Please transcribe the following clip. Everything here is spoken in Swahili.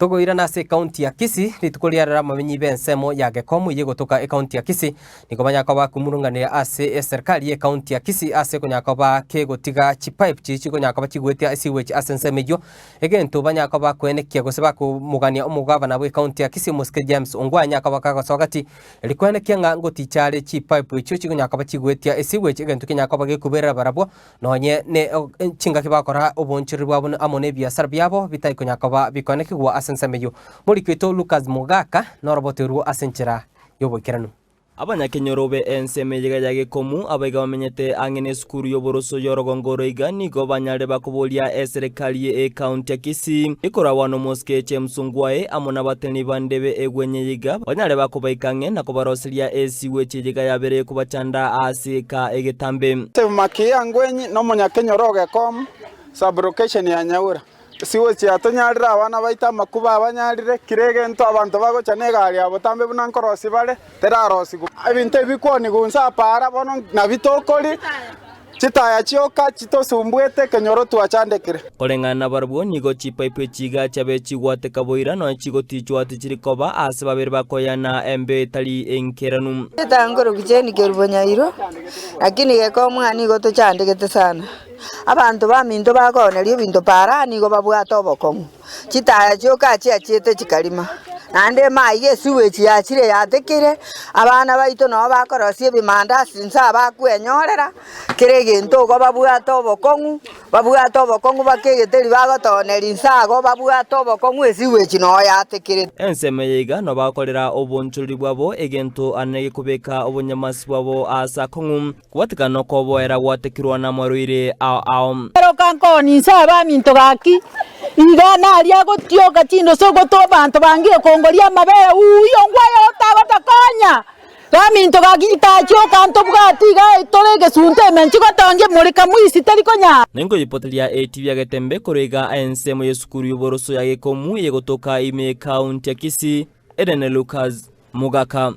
Togoira na se county ya Kisii litukuria rara mamenyi bensemo ya Gekomu yegotoka county ya Kisii nikobanya kwa kumurunganira ase serikali ye county ya Kisii ase konyakaba kegotiga chipipe chichi konyakaba chigwetia sewage asensemejo egento banyakaba kwenekia goseba ku mugania umugabana we county ya Kisii Muske James Ongwanya akaba kagosogati elikwenekia nga ngoti chale chipipe icho chikonyakaba chigwetia sewage egento kinyakaba gekubera barabo nonye ne chinga kibakora obonchiri bwabo amone biasara byabo bitai konyakaba bikonekigwa asensemeyo muri kwito Lucas Mugaka noroboteru asenchira yobokiranu abanyakenyorobe ensemeyega ya Gekomu abaiga bamenyete angene skuru yoboroso yorogongoro igani go banyare bakobolia serikali county ya Kisii ikora wano Muske James Ongwaye amona bateni bandebe egwenyeyiga banyare bakobaikanye nakobaroseria sewage yiga yabere kubachanda asika egetambe makia ngwenyi no munyakenyoroge Gekomu sublocation ya Nyaura sewage yatonyarira abana baita makuba abanyarire kiregento abantu bagocha negari abo tambe bunankorosi bare terarosi ebintu ebikwoni gunsa para bono na bitokori chitaya chioka chitosumbwete kenyoro tuachandekire korengana barbo nigo chipipe chiga chabe chigwate kaboira no chigotichwate chirikoba ase babere bakoyana embe tali enkeranu tangoro kijeni kerubonyairo lakini Gekomu ani gotochandegete sana abantu baminto bakonerio binto para nigo babwata obokomu chitaya chioka chiachete chikalima nande maige sewage yachire yatekire abana baito no bakorosie bimanda sinsa bakwenyorera kiregento go babwata obokongu bakegeteri bagotonera insago babwata obokongu sewage no yatekire ensemeyega no bakorera obonchuri bwabo egento anege kubeka obonyamasi bwabo asa kongu kwatika no koboera gwatekirwa na mwaruire pero kankoni nsaba minto gaki igana alia gotioka chindo sogoto bantu bangiye kongoria mabere uyo Ongwaye otagotakonya gaminto gagita choka nto bwatiga torege sunte menchi gotonje muri kamuisi tarikonya nengo yipotelia TV ya Getembe korega ensemo yesukuru yoboroso ya Gekomu yegotoka ime county ya Kisii Leakage Mugaka.